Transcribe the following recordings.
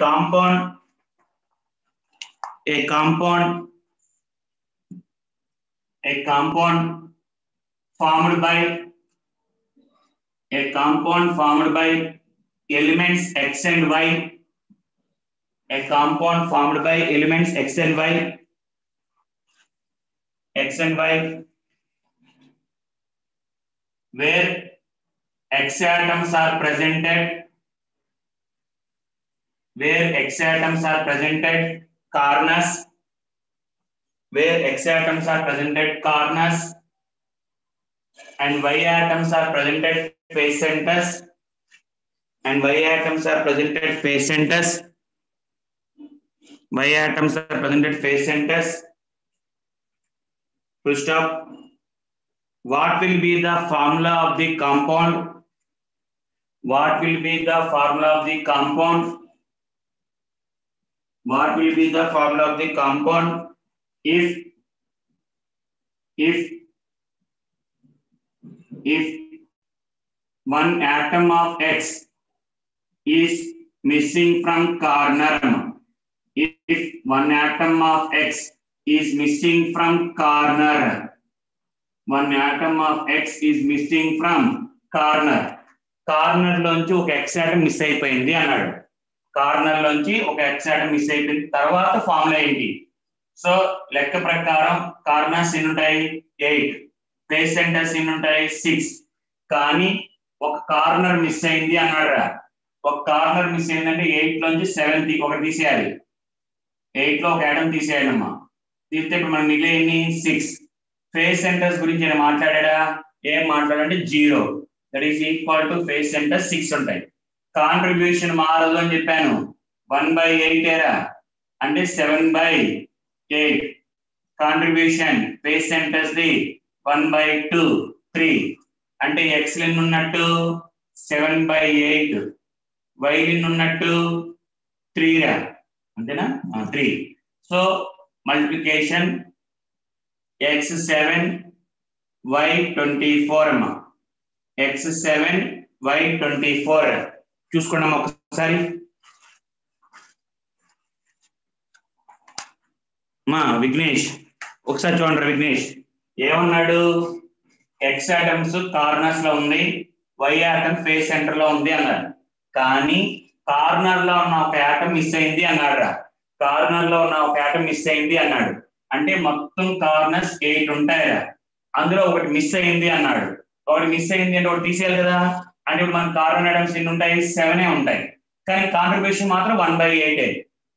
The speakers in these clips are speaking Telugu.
compound formed by elements x and y, a compound formed by elements x and y, where x atoms are presented, corners, and y atoms are presented face centers, full stop. What will be the formula of the compound? If one atom of X is missing from corner, corner లోంచి ఒక ఎక్స్ ఆటం మిస్ అయిపోయింది అన్నాడు. తర్వాత ఫార్ములా ఏంటి? సో లెక్క ప్రకారం కార్నర్స్ ఎన్ని ఉంటాయి? 8, ఫేస్ సెంటర్స్ ఎన్ని ఉంటాయి? 6. కానీ ఒక కార్నర్ మిస్ అయింది అన్నాడు. ఒక కార్నర్ మిస్ అయిందంటే 8 లోంచి 7 ఒకటి తీసేయాలి. 8 లో ఒక ఆటం తీసేయాలమ్మా. తీస్తే ఇప్పుడు మన మిగిలిన 6. ఫేస్ సెంటర్స్ గురించి నేను మాట్లాడా? ఏం మాట్లాడంటే 0, that is equal to face centre 6 ఉంటాయి. కాంట్రిబ్యూషన్ మారదు అని చెప్పాను. 1/8 ఏరా అంటే 7/8. కాంట్రిబ్యూషన్ ఫేస్ సెంటర్స్ ది 1/2, 3 అంటే ఎక్స్ ఎన్ని ఉన్నట్టు 7/8, వై ఎన్ని ఉన్నట్టు 3 రా, అంతేనా? 3. సో మల్టిప్లికేషన్ x7 y24 అమ్మా. x7 y24 చూసుకోండి అమ్మా ఒకసారి. మా విఘ్నేష్ ఒకసారి చూడండి. విఘ్నేష్ ఏమన్నాడు? ఎక్స్ ఆటమ్స్ కార్నర్స్ లో ఉంది, వై ఆటమ్ ఫేస్ సెంటర్ లో ఉంది అన్నాడు. కానీ కార్నర్ లో ఉన్న ఒక ఆటమ్ మిస్ అయింది అన్నాడు. అంటే మొత్తం కార్నర్స్ 8 ఉంటాయిరా, అందులో ఒకటి మిస్ అయింది అన్నాడు. ఒకటి మిస్ అయింది అంటే ఒకటి తీసేయాలి కదా. అంటే ఇప్పుడు మన కార్నర్ ఆటమ్స్ ఎన్ని ఉంటాయి? 7 ఉంటాయి. కానీ కాంట్రిబ్యూషన్ మాత్రం 1/8.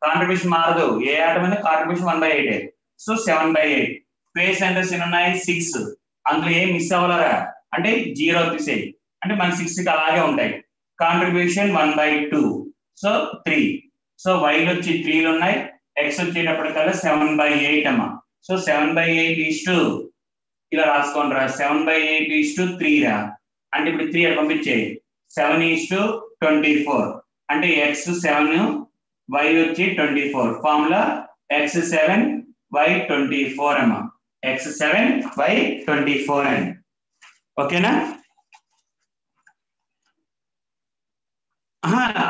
కాంట్రిబ్యూషన్ మారదు. ఏ ఆటం అయినా కాంట్రిబ్యూషన్ 1/8. సో 7/8. ఫేస్ సెంటర్స్ ఎన్ని ఉన్నాయి? 6. అందులో ఏం మిస్ అవ్వలేరా అంటే 0 తీసేయి, అంటే మన 6కి అలాగే ఉంటాయి. Contribution 1/2, so 3. సో వైలు వచ్చి 3 ఉన్నాయి, ఎక్స్ వచ్చేటప్పటికల్లా 7/8 అమ్మా. సో 7/8 ఇలా రాసుకోండి రా. 7/8 3 రా. అంటే ఇప్పుడు 3 అక్కడ పంపించే 7:24. అంటే ఎక్స్ 7, వై వచ్చి 24. ఫార్ములా x7 y24 అమ్మా. x7 y24 అని. ఓకేనా?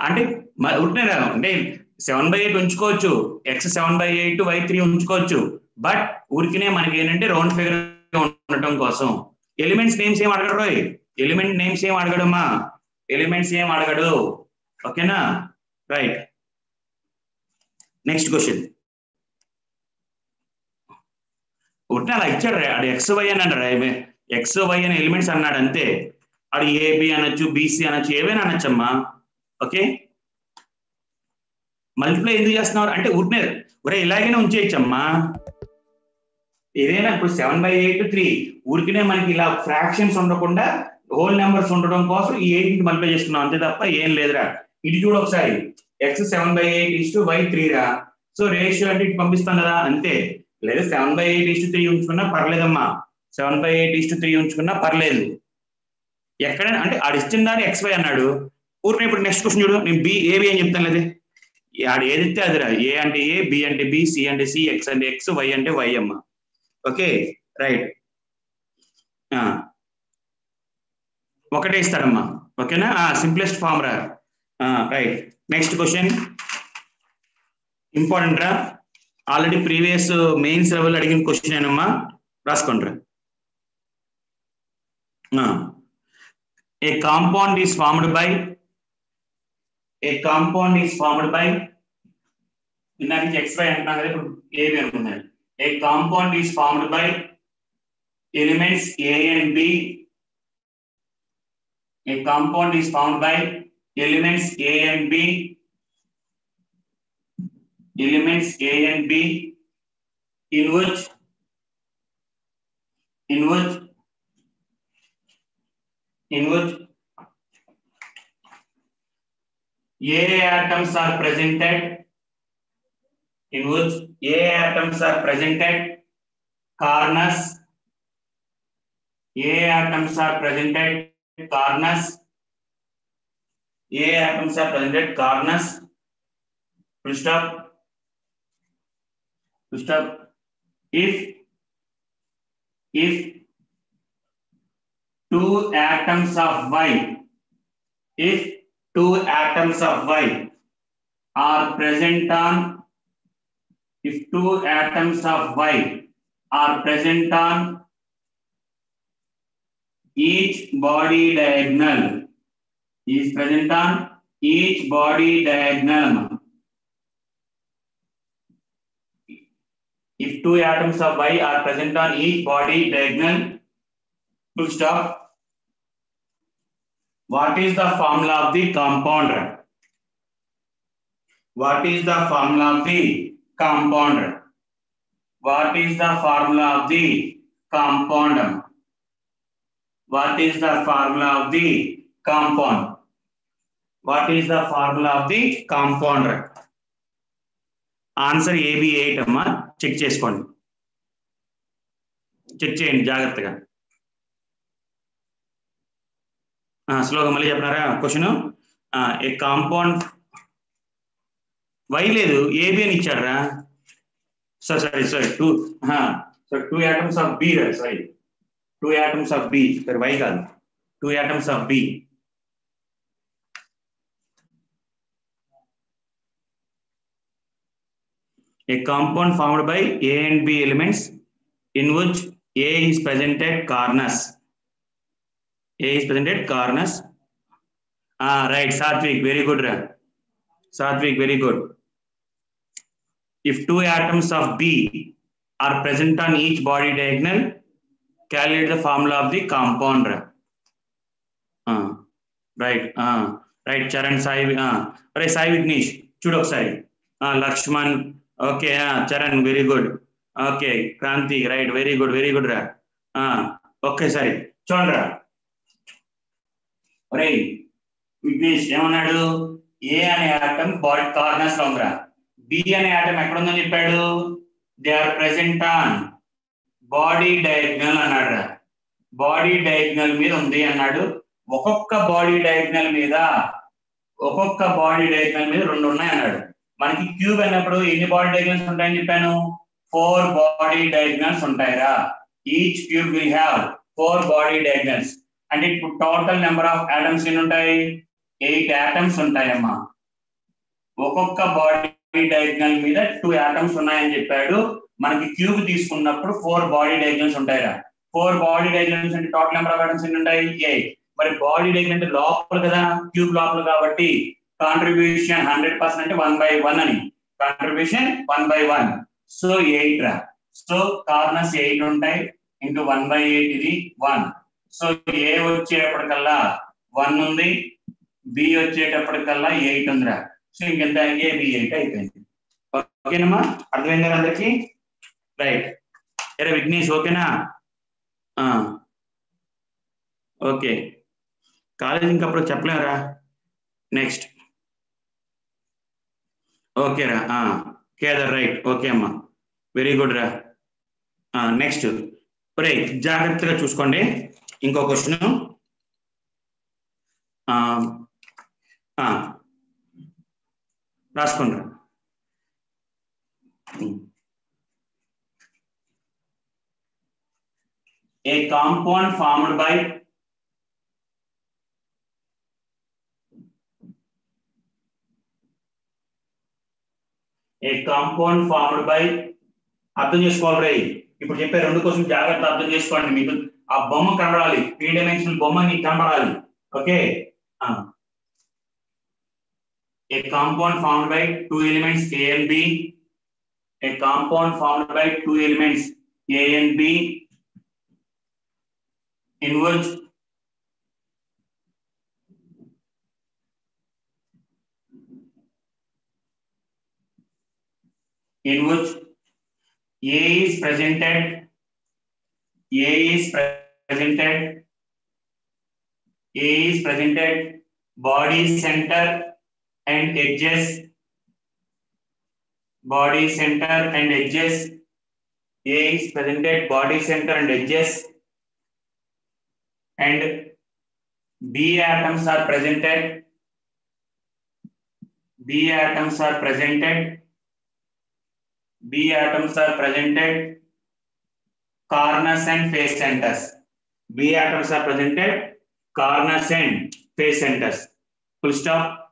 అంటే ఉంటున్నారా అంటే 7/8 ఉంచుకోవచ్చు, x 7/8 y3 ఉంచుకోవచ్చు. బట్ ఊరికినే మనకి ఏంటంటే రౌండ్ ఫిగర్ ఉండటం కోసం ఎలిమెంట్స్ నేమ్స్ ఏం అడగడు. ఎలిమెంట్స్ ఏం అడగడు. ఓకేనా? రైట్. Next question. ఉంటే అలా ఇచ్చాడు. అది ఎక్స్ వై అని అన్నాడు. ఎక్స్ వై అనే ఎలిమెంట్స్ అన్నాడు అంతే. అది ఏబి అనొచ్చు, బీసీ అనొచ్చు, ఏవైనా అనొచ్చమ్మా. ఓకే. మల్టిప్లై ఎందుకు చేస్తున్నారు అంటే ఒరే ఇలాగైనా ఉంచేయచ్చమ్మా. ఏదైనా ఇప్పుడు 7/8 3 ఊరికినే మనకి ఇలా ఫ్రాక్షన్స్ ఉండకుండా హోల్ నెంబర్స్ ఉండడం కోసం ఈ 8 మల్టిప్లై చేస్తున్నాం అంతే తప్ప ఏం లేదురా. ఇది చూడు ఒకసారి. x 7/8 y3 రా. సో రేషియో అంటే ఇటు పంపిస్తాం కదా అంతే. లేదా 7/8 ఉంచుకున్నా పర్లేదమ్మా. 7/8 ఉంచుకున్నా పర్లేదు. ఎక్కడైనా అంటే ఆడు ఇచ్చిన దాన్ని XY అన్నాడు. ఊరిని ఇప్పుడు నెక్స్ట్ క్వశ్చన్ చూడు. నేను ఏబి అని చెప్తాను లేదు. ఆడు ఏదిస్తే అదిరా. ఏ అంటే ఏ, బి అంటే బి, సి అంటే సి, ఎక్స్ అంటే ఎక్స్, వై అంటే వై అమ్మా. Okay right. ఒకటే ఇస్తాడమ్మా. ఓకేనా? సింప్లెస్ట్ ఫార్మ్ రా. రైట్. Next question. ఇంపార్టెంట్ రా, ఆల్రెడీ ప్రీవియస్ మెయిన్స్ లెవెల్ అడిగిన క్వశ్చన్ ఏనమ్మా, రాసుకోండి. A compound is formed by ఇందాక నుంచి XY అంటున్నాం కదా, ఇప్పుడు ఏబి అనుకున్నాను. A compound is formed by elements A and B. A compound is formed by elements A and B. In which A atoms are presented. Corners. A atoms are presented corners. Full stop. If two atoms of Y are present on each body diagonal. If two atoms of Y are present on each body diagonal, full stop. What is the formula of the compound? What is the formula of the compound? What is the formula of the compound? What is the formula of the compound? What is the formula of the compound? Answer AB8 అమ్మా. చెక్ చేసుకోండి, చెక్ చేయండి జాగ్రత్తగా. స్లోగా మళ్ళీ చెప్పినారా క్వశ్చన్. ఏ కాంపౌండ్ వై లేదు, ఏబి అని ఇచ్చాడరా. Sorry two atoms of B. Sorry 2 atoms of B. సరే వై కాదు, 2 atoms of B. A compound formed by A and B elements in which A is presented corners. Right, Satvik, very good. Very good. If 2 atoms of B are present on each body diagonal, calculate the formula of the compound. Right. Charan, Sai Vignesh, చూడు ఒకసారి. Lakshman, okay. Charan, very good. Okay, Kranti, right, very good రా. ఓకే సరే చూడరా. విఘ్నేష్ ఏమన్నాడు, ఏ అనే ఆటం బాడీ కార్నర్స్ లో ఉందిరా, బి అనే ఆటం ఎక్కడ ఉందని చెప్పాడు, they are present on body diagonal అన్నాడు. బాడీ డయాగ్నల్ మీద ఉంది అన్నాడు. ఒక్కొక్క బాడీ డయాగ్నల్ మీద 2 ఉన్నాయి అన్నాడు. మనకి క్యూబ్ అన్నప్పుడు ఎన్ని బాడీ డయాగ్నల్స్ ఉంటాయని చెప్పాను, 4 బాడీ డయాగ్నల్స్ ఉంటాయిరా. Each cube will have 4 body diagonals. అంటే ఇప్పుడు టోటల్ నెంబర్ ఆఫ్ ఆటమ్స్ ఎన్ని ఉంటాయి, 8 ఆటమ్స్ ఉంటాయమ్మా. ఒక్కొక్క బాడీ డయాగ్నల్ మీద 2 ఆటమ్స్ ఉన్నాయని చెప్పాడు. మనకి క్యూబ్ తీసుకున్నప్పుడు 4 బాడీ డయాగ్నల్స్ ఉంటాయిరా. 4 బాడీ డయాగ్నల్స్ అంటే టోటల్ నెంబర్ ఆఫ్ ఆటమ్స్ ఎన్ని ఉంటాయి, 8. మరి బాడీ డయాగ్నల్ అంటే లోపల కదా, క్యూబ్ లోపల కాబట్టి కాంట్రిబ్యూషన్ 100% అంటే 1/1 అని. కాంట్రిబ్యూషన్ 1/1. సో 8 రా. సో కార్నర్స్ 8 ఉంటాయి ఇంటూ 1/8 ఇది 1. సో ఏ వచ్చేటప్పటికల్లా 1 ఉంది, బి వచ్చేటప్పటికల్లా 8 ఉందిరా. సో ఇంకెంత AB8 అయిపోయింది. ఓకేనమ్మా, అర్థమైందా అందరికి? రైట్. ఎరా విఘ్నేష్ ఓకేనా? ఓకే, కాలేజ్ ఇంకప్పుడు చెప్పలేరా. నెక్స్ట్ ఓకేరా. కేదర్ రైట్, ఓకే అమ్మా, వెరీ గుడ్ రా. నెక్స్ట్ జాగ్రత్తగా చూసుకోండి. ఇంకో క్వశ్చన్ రాసుకోండి. A compound formed by a compound formed by, అర్థం చేసుకోవాలి రై. ఇప్పుడు చెప్పే రెండు క్వశ్చన్ జాగ్రత్త అర్థం చేసుకోండి. మీకు ఆ బొమ్మ కనబడాలి, 3 డైమెన్షనల్ బొమ్మ నీకు కనబడాలి. Okay, A compound formed by 2 elements A and B, a compound formed by 2 elements A and B in which A is presented body center and edges, A is presented body center and edges, and B atoms are presented corners and face centers. B atoms are presented corners and face centers. Full stop.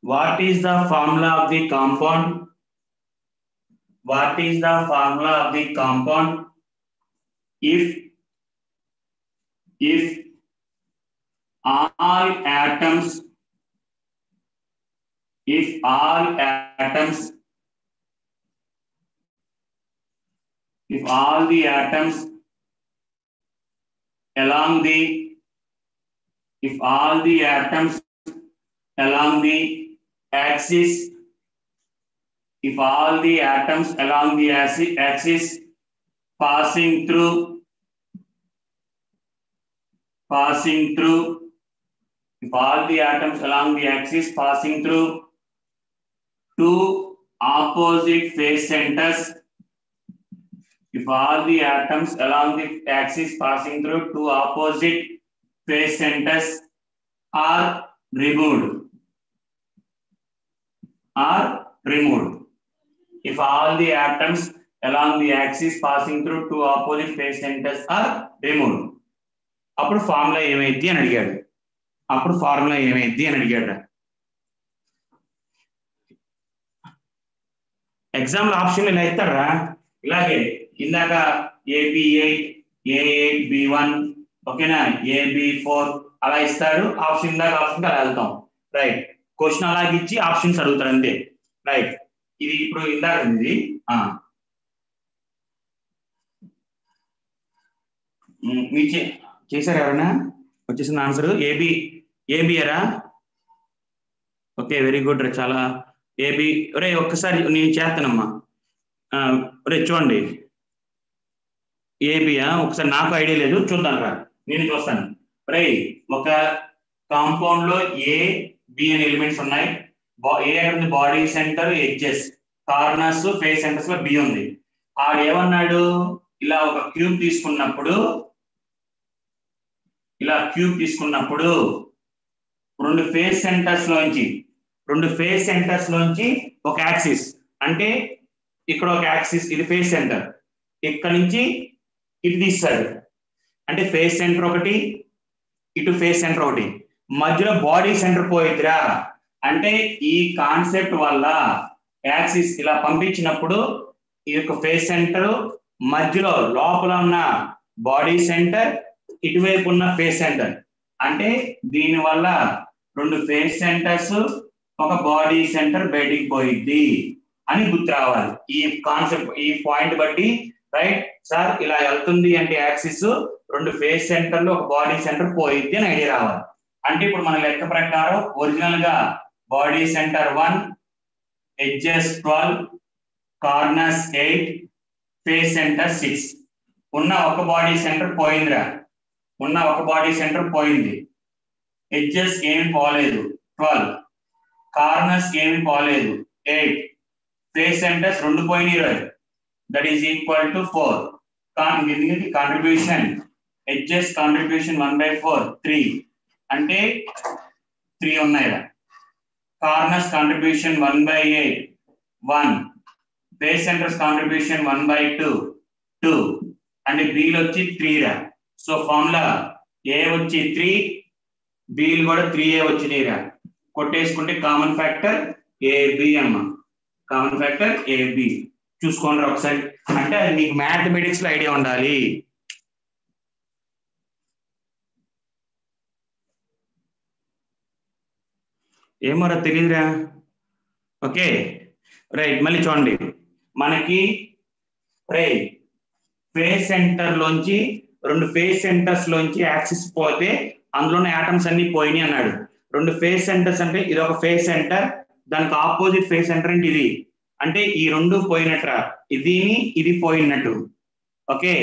What is the formula of the compound? If all atoms along the axis passing through two opposite face centers, are removed. If all the atoms along the axis passing through two opposite face centers are removed, అప్పుడు ఫార్ములా ఏమైంది అని అడిగాడు. ఎగ్జామ్ లో ఆప్షన్ ఇలా ఇస్తారా, ఇలాగే ఇందాక AB8 A8 B1 ఓకేనా, AB4 అలా ఇస్తాడు. ఆప్షన్ ఇందాక ఆప్షన్ అలా వెళ్తాం. రైట్, క్వశ్చన్ అలాగే ఇచ్చి ఆప్షన్స్ అడుగుతారు అంతే. రైట్, ఇది ఇప్పుడు ఇందాక ఇది మీ చేశారు ఎవరైనా? వచ్చేసిన ఆన్సర్ ఏబియరా? ఓకే, వెరీ గుడ్ రా, చాలా ఏబి. ఒరే ఒక్కసారి నేను చేస్తానమ్మా. ఒరే చూడండి, ఏబియా? ఒకసారి నాకు ఐడియా లేదు, చూద్దాం రా, నేను చూస్తాను. ఒరే ఒక కాంపౌండ్ లో ఏ బి అనే ఎలిమెంట్స్ ఉన్నాయి. ఏ ఉంది body centre, edges, corners, face centres లో బి ఉంది. ఆడేమన్నాడు, ఇలా ఒక క్యూబ్ తీసుకున్నప్పుడు రెండు ఫేస్ సెంటర్స్ లోంచి ఒక యాక్సిస్, అంటే ఇక్కడ ఒక యాక్సిస్, ఇది ఫేస్ సెంటర్, ఇక్కడ నుంచి ఇటు తీస్తాడు. అంటే ఫేస్ సెంటర్ ఒకటి, ఇటు ఫేస్ సెంటర్ ఒకటి, మధ్యలో బాడీ సెంటర్ పోయిద్దిరా. అంటే ఈ కాన్సెప్ట్ వల్ల యాక్సిస్ ఇలా పంపించినప్పుడు ఈ యొక్క ఫేస్ సెంటర్ మధ్యలో లోపల ఉన్న బాడీ సెంటర్, ఇటువైపు ఉన్న ఫేస్ సెంటర్, అంటే దీని వల్ల రెండు ఫేస్ సెంటర్స్, ఒక బాడీ సెంటర్ బయటికి పోయిద్ది అని గుర్తు రావాలి. ఈ కాన్సెప్ట్, ఈ పాయింట్ బట్టి రైట్ సార్ ఇలా వెళ్తుంది అంటే యాక్సిస్, రెండు ఫేస్ సెంటర్లు, ఒక బాడీ సెంటర్ పోయిద్ది అని ఐడియా రావాలి. అంటే ఇప్పుడు మన లెక్క ప్రకారం ఒరిజినల్ గా body centre 1, edges 12, corners 8, face centre 6 ఉన్న ఒక బాడీ సెంటర్ పోయిందిరా. ఎడ్జెస్ ఏమి పోలేదు 12, కార్నర్స్ ఏమి పోలేదు 8, ఫేస్ సెంటర్స్ 2 పోయినాయి, that is equal to 4. Contribution edges contribution 1/4 3, అంటే 3 ఉన్నాయిరా. Corners contribution 1/8 1, face centres contribution 1/2 2, అంటే బీలు వచ్చి 3 రా. సో ఫార్ములా ఏ వచ్చి 3, బీలు కూడా 3 వచ్చినాయిరా. కొట్టేసుకుంటే కామన్ ఫ్యాక్టర్ ఏబి అమ్మ, కామన్ ఫ్యాక్టర్ ఏబి. చూసుకోండి ఒకసారి, అంటే అది మీకు మ్యాథమెటిక్స్ లో ఐడియా ఉండాలి. ఏమోరా తెలియదురా. ఓకే రైట్, మళ్ళీ చూడండి మనకి రైట్ ఫేస్ సెంటర్ లోంచి 2 ఫేస్ సెంటర్స్ లోంచి యాక్సిస్ పోతే అందులోనే ఆటమ్స్ అన్ని పోయినాయి అన్నాడు. 2 ఫేస్ సెంటర్స్ అంటే ఇది ఒక ఫేస్ సెంటర్, దానికి ఆపోజిట్ ఫేస్ సెంటర్ అంటే ఇది, అంటే ఈ 2 పోయినట్రా, ఇది పోయినట్టు. ఓకే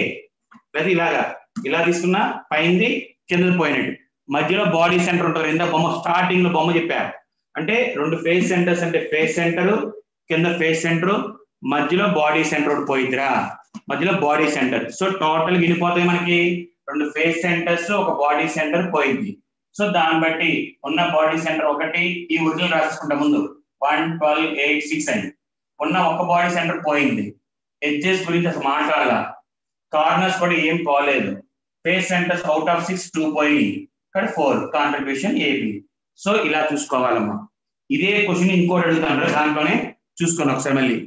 లేదా ఇలాగా ఇలా తీసుకున్నా పైంది కింద పోయినట్టు, మధ్యలో బాడీ సెంటర్ ఉంటుంది. ఇంత బొమ్మ స్టార్టింగ్ లో బొమ్మ చెప్పారు, అంటే 2 ఫేస్ సెంటర్స్ అంటే ఫేస్ సెంటర్ కింద ఫేస్ సెంటర్ మధ్యలో బాడీ సెంటర్ పోయిద్దిరా, మధ్యలో బాడీ సెంటర్. సో టోటల్ వినిపోతాయి మనకి 2 ఫేస్ సెంటర్స్ ఒక బాడీ సెంటర్ పోయింది. సో దాన్ని బట్టి ఉన్న బాడీ సెంటర్ ఒకటి, ఈ ఒరిజినల్ రాసుకుంటా ముందు 1 12 8 6 అని ఉన్న ఒక బాడీ సెంటర్ పోయింది. ఎడ్జెస్ గురించి అసలు మాట్లాడాల, కార్నర్స్ కూడా ఏం పోలేదు. ఫేస్ సెంటర్స్ అవుట్ ఆఫ్ 6 2 పోయి, ఇక్కడ 4 కాంట్రిబ్యూషన్ ఏబి. సో ఇలా చూసుకోవాలమ్మా. ఇదే క్వశ్చన్ ఇంకోటి అడుగుతాను, దాంట్లోనే చూసుకోండి ఒకసారి, మళ్ళీ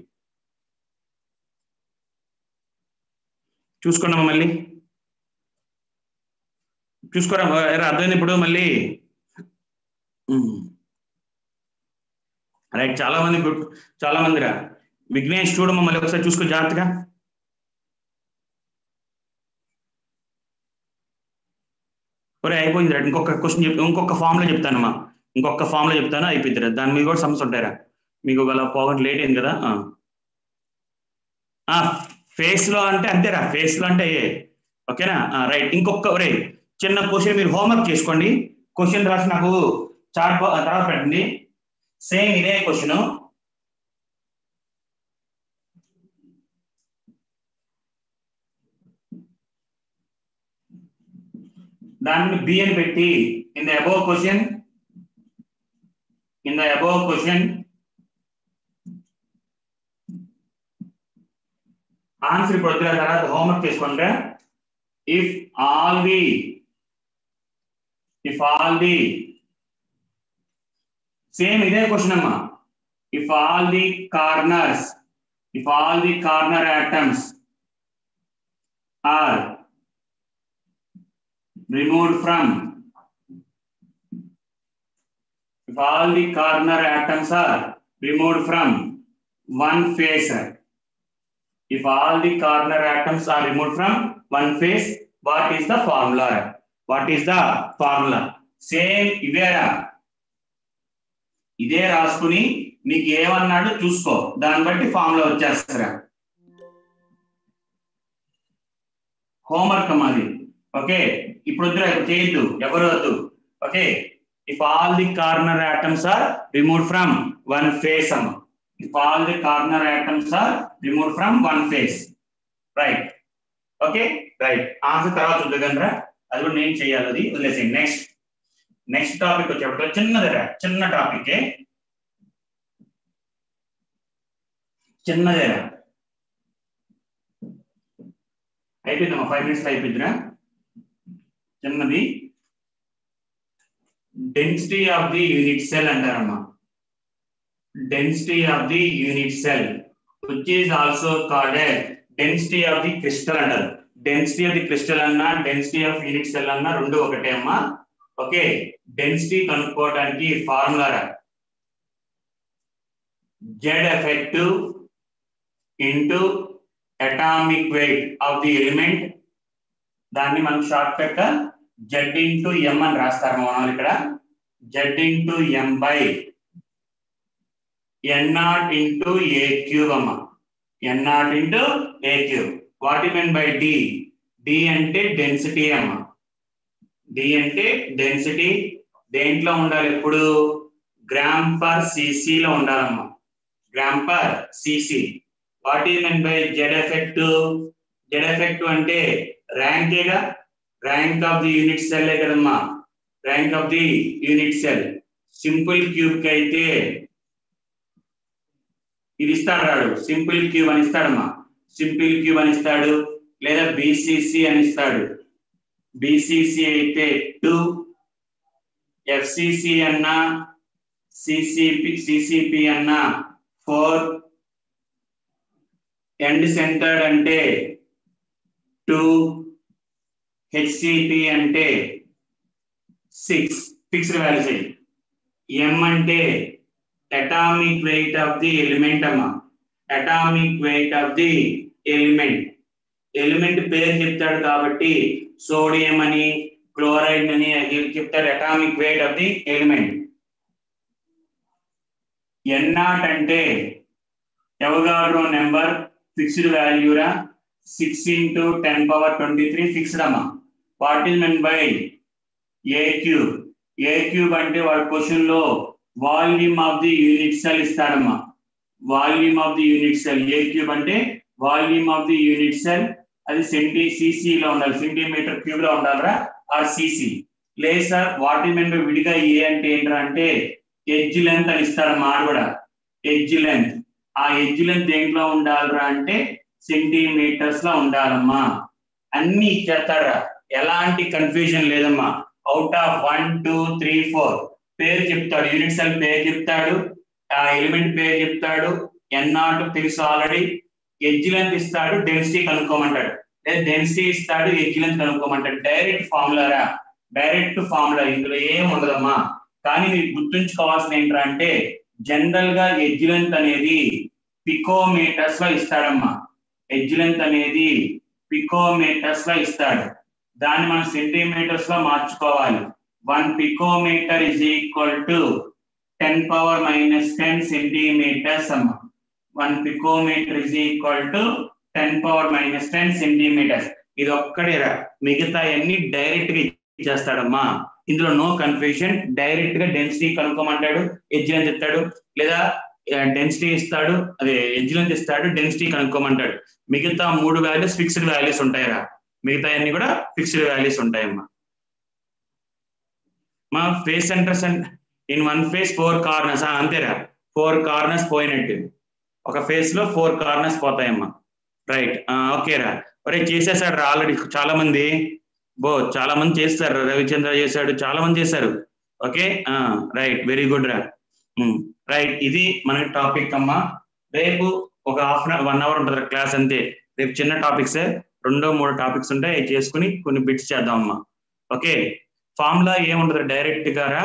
చూసుకున్నామా, మళ్ళీ చూసుకోరా అర్థమైంది ఇప్పుడు మళ్ళీ. రైట్, చాలా మంది రా విఘ్నేష్ చూడమ్మా, మళ్ళీ ఒకసారి చూసుకో జాగ్రత్తగా. ఒరే అయిపోయింది రా, ఇంకొక క్వశ్చన్ ఇంకొక ఫామ్ లో చెప్తానమ్మా, ఇంకొక ఫామ్ లో చెప్తాను, అయిపోయింది రా. దాని మీద కూడా సమస్య ఉంటాయిరా మీకు, ఒకవేళ పోగొట్టు లేట్ అయింది కదా. ఫేస్ లో అంటే అంతేరా, ఫేస్ లో అంటే ఓకేనా. రైట్, ఇంకొక రే చిన్న క్వశ్చన్ మీరు హోంవర్క్ చేసుకోండి. క్వశ్చన్ రాసి నాకు చాట్ తర్వాత పెట్టండి. సేమ్ ఇదే క్వశ్చన్, దాన్ని బి అని పెట్టి in the above question answer ఇప్పుడు వచ్చిన తర్వాత హోంవర్క్ చేసుకోండి. ఇఫ్ ఆల్ ది సేమ్ ఇదే క్వశ్చన్ అమ్మా. If all the corner atoms are removed from one face, if all the corner atoms are removed from one face, what is the formula? Same ఇదే రాసుకుని నీకు ఏమన్నాడు చూసుకో, దాన్ని బట్టి ఫార్ములా వచ్చేస్తారా. హోంవర్క్ అన్నది. ఓకే ఇప్పుడు చేయొద్దు, ఎవరు వద్దు. Okay if all the corner atoms are removed from one face అమ్మ, if all the corner atoms are removed from one face, right. Okay right, answer తర్వాత చూద్దాం, అది కూడా నేను చేయాలి, అది వదిలేసేయండి. నెక్స్ట్ టాపిక్ వచ్చేటప్పుడు చిన్న టాపిక్, చిన్నదేరా అయిపోయిందమ్మా, 5 minutes అయిపోయిందిరా. చిన్నది density of the unit cell అంటారమ్మా. Density of the unit cell which is also called density of the crystal అంటారు. డెన్సిటీ ఆఫ్ ది క్రిస్టల్ అన్నా డెన్సిటీ ఆఫ్ యూనిట్ సెల్ అన్నా రెండు ఒకటే అమ్మా. ఓకే డెన్సిటీ కనుక్కోవడానికి formula Z effective into atomic weight of the element, దాన్ని మనం షార్ట్ కట్ గా Z into M అని రాస్తారు మనం ఇక్కడ. Z into M by N0 into A cube అమ్మ, N0 into A cube. What you mean by D? D అంటే డెన్సిటీ అమ్మ, D అంటే డెన్సిటీ. దేంట్లో ఉండాలి ఎప్పుడు? గ్రామ్ పర్ సిసి లో ఉండాలమ్మా, gram per cc. What you mean by Z effective? Z effective అంటే ర్యాంకేగా, rank of the unit cell కదమ్మా, rank of the unit cell. Simple cube కి అయితే ఇది ఇస్తాడు రాడు, సింపుల్ క్యూబ్ అని ఇస్తాడమ్మా, సింపుల్ క్యూబ్ అని ఇస్తాడు, లేదా బిసిసి అని ఇస్తాడు. బిసిసి అయితే 2, ఎఫ్సిసి అన్నా సిసిపి అన్న 4 ఎండ్ సెంటర్డ్ అంటే 2 హెచ్సిపి అంటే 6 ఫిక్స్డ్ వాల్యూస్ అయ్యి ఎం అంటే atomic weight of the element అమ్మా atomic weight of the element పేరు చెప్తాడు కాబట్టి సోడియం అని క్లోరైడ్ అని చెప్తాడు atomic weight of the element n0 అంటే ఎవగాడ్రో నెంబర్ ఫిక్స్డ్ వాల్యూరా 6 into 10 power 23 ఫిక్స్డ్ అమ్మా what is meant by a cube అంటే వాడి క్వశ్చన్ లో volume of the unit cell ఇస్తాడమ్మా volume of the unit cell a cube అంటే volume of the unit cell అది సిసి లో ఉండాలి సెంటీమీటర్ క్యూబ్ లో ఉండాలరా ఆర్ సిసి లేదు sir what is meant by విడిగా ఏ అంటే ఏంట్రా అంటే ఎడ్జ్ లెంత్ అని ఇస్తాడమ్మా ఆడు కూడా ఎడ్జ్ లెంత్ ఆ ఎడ్జ్ లెంత్ దేంట్లో ఉండాలరా అంటే సెంటీమీటర్స్ లో ఉండాలమ్మా అన్ని ఇచ్చేస్తారా ఎలాంటి కన్ఫ్యూజన్ లేదమ్మా అవుట్ ఆఫ్ 1 2 3 4 పేరు చెప్తాడు యూనిట్ సెల్ పేరు చెప్తాడు ఆ ఎలిమెంట్ పేరు చెప్తాడు n0 తెలుసు ఆల్రెడీ ఎడ్జ్ లెంత్ ఇస్తాడు డెన్సిటీ కనుక్కోమంటాడు లేదా డెన్సిటీ ఇస్తాడు ఎడ్జ్ లెంత్ కనుక్కోమంటాడు డైరెక్ట్ ఫార్ములా ఇందులో ఏం ఉండదమ్మా కానీ మీరు గుర్తుంచుకోవాల్సిన ఏంటంటే అంటే జనరల్ గా ఎడ్జ్ లెంత్ అనేది పికోమీటర్స్ లో ఇస్తాడమ్మా ఎడ్జ్ లెంత్ అనేది పికోమీటర్స్ లో ఇస్తాడు దాన్ని మనం సెంటీమీటర్స్ లో మార్చుకోవాలి 1 picometre is equal to 10 power minus 10 centimeters అమ్మా 1 picometre is equal to 10 power minus 10 centimeters ఇది ఒక్కడేరా మిగతా అన్ని డైరెక్ట్ గా ఇచ్చేస్తాడమ్మా ఇందులో నో కన్ఫ్యూజన్ డైరెక్ట్ గా డెన్సిటీ కనుక్కోమంటాడు ఎడ్జ్ లెంత్ ఇస్తాడు లేదా డెన్సిటీ ఇస్తాడు అదే ఎడ్జ్ లెంత్ ఇస్తాడు డెన్సిటీ కనుక్కోమంటాడు మిగతా 3 వాల్యూస్ ఫిక్స్డ్ వాల్యూస్ ఉంటాయిరా మిగతా అన్ని కూడా ఫిక్స్డ్ వాల్యూస్ ఉంటాయమ్మా మా face centres in one face 4 corners అంతేరా 4 కార్నర్స్ పోయినట్టు ఒక ఫేస్ లో 4 కార్నర్స్ పోతాయమ్మా రైట్ ఓకేరా ఒరే చేసేసాడు రా ఆల్రెడీ చాలా మంది చేస్తారు రవిచంద్ర చేశాడు చాలా మంది చేశారు ఓకే రైట్ వెరీ గుడ్ రా రైట్ ఇది మనకి టాపిక్ అమ్మా రేపు ఒక 1 hour ఉంటుంది క్లాస్ అంతే రేపు చిన్న టాపిక్స్ 2-3 టాపిక్స్ ఉంటాయి చేసుకుని కొన్ని బిట్స్ చేద్దాం అమ్మా ఓకే ఫార్ములా ఏముంటుంది డైరెక్ట్ గా రా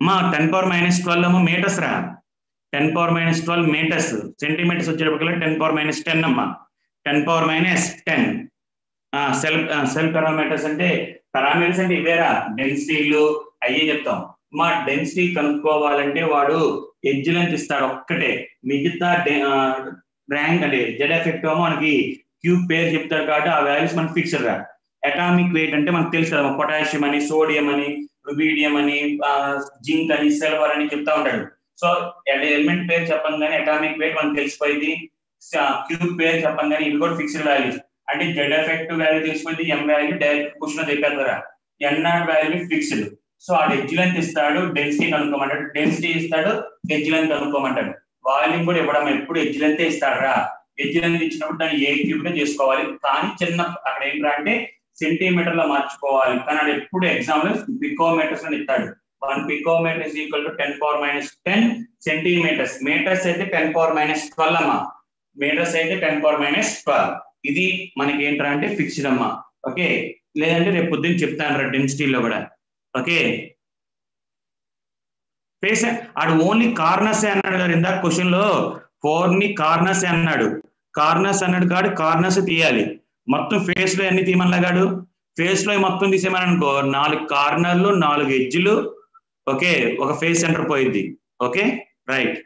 అమ్మా 10 power minus 12 అమ్మా మీటర్స్ రా 10 power minus 12 మీటర్స్ సెంటీమీటర్స్ వచ్చేటప్పటికల్లా 10 power minus 10 అమ్మా 10 power minus 10 సెల్ పారామీటర్స్ అంటే పారామీటర్స్ అంటే ఇవేరా డెన్సిటీలు అయ్యే చెప్తాం మా డెన్సిటీ కనుక్కోవాలంటే వాడు ఎడ్జ్ లెంత్ ఇస్తాడు ఒక్కటే మిగతా ర్యాంక్ అంటే జెడ్ ఎఫెక్ట్ మనకి క్యూబ్ పేరు చెప్తాడు కాబట్టి ఆ వాల్యూస్ మనకి ఫిక్స్డ్ రా అటామిక్ వెయిట్ అంటే మనకు తెలుసు కదా పొటాషియం అని సోడియం అని రుబీడియం అని జింక్ అని సిల్వర్ అని చెప్తా ఉంటాడు సో ఎలిమెంట్ పేరు చెప్పంగానే అటామిక్ వెయిట్ మనకు తెలిసిపోయింది క్యూబ్ పేరు చెప్పంగానే ఇవి కూడా ఫిక్స్డ్ వాల్యూస్ అంటే జెడ్ ఎఫెక్ట్ వాల్యూ తెలిసిపోయింది ఎం వాల్యూ డైరెక్ట్ క్వశ్చన్ చెప్పేస్తారా n0 వాల్యూ ఫిక్స్డ్ సో ఆ ఎడ్జ్ లెంత్ ఇస్తాడు డెన్సిటీ కనుక్కోమంటాడు డెన్సిటీ ఇస్తాడు ఎడ్జ్ లెంత్ కనుక్కోమంటాడు వాల్యూమ్ కూడా ఇవ్వడం ఎప్పుడు ఎడ్జ్ లెంత్ ఇస్తాడరా ఎడ్జ్ లెంత్ ఇచ్చినప్పుడు దాన్ని ఏ క్యూబ్ గా చేసుకోవాలి కానీ చిన్న అక్కడ ఏంటంటే అంటే సెంటీమీటర్ లో మార్చుకోవాలి కానీ అది ఎప్పుడు ఎగ్జామ్ లో పికోమీటర్స్ అని ఇస్తాడు 1 picometre is equal to 10 power minus 10 centimetres metres అయితే 10 power minus 12 అమ్మా మీటర్స్ అయితే 10 power minus 12 ఇది మనకి ఏంటంటే ఫిక్స్డ్ అమ్మా ఓకే లేదంటే రేపు పొద్దున్న చెప్తాను రా డెన్సిటీలో కూడా ఓకే ఫేస్ ఆడు ఓన్లీ కార్నర్స్ అన్నాడు కదా ఇందాక క్వశ్చన్ లో 4 ని కార్నర్స్ అన్నాడు కాదు కార్నర్స్ తీయాలి మొత్తం ఫేస్ లో ఎన్ని తీయమనలాగాడు ఫేస్ లో మొత్తం తీసేమని అనుకో 4 కార్నర్లు 4 ఎడ్జ్లు ఓకే ఒక ఫేస్ సెంటర్ పోయిద్ది ఓకే రైట్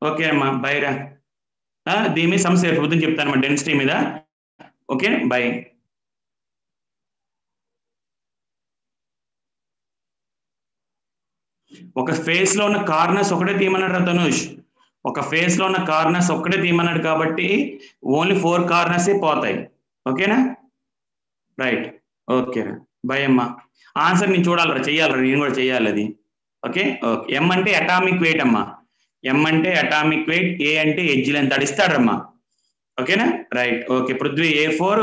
ఓకే అమ్మా బై రా దీని మీద సమస్య రేపు పొద్దున్న చెప్తానమ్మా డెన్సిటీ మీద ఓకే బై ఒక ఫేస్ లో ఉన్న కార్నర్స్ ఒకటే తీయమన్నాడు రా ధనుష్ ఒక ఫేస్ లో ఉన్న కార్నర్స్ ఒక్కటే తీయమన్నాడు కాబట్టి ఓన్లీ 4 కార్నర్స్ పోతాయి ఓకేనా రైట్ ఓకే బై అమ్మా ఆన్సర్ నేను చూడాలరా చెయ్యాలరా నేను కూడా చెయ్యాలి అది ఓకే ఓకే ఎం అంటే అటామిక్ వెయిట్ అమ్మా ఎం అంటే అటామిక్ వెయిట్ ఏ అంటే ఎడ్జ్ లెంత్ అడిస్తాడమ్మా ఓకేనా రైట్ ఓకే పృథ్వీ A4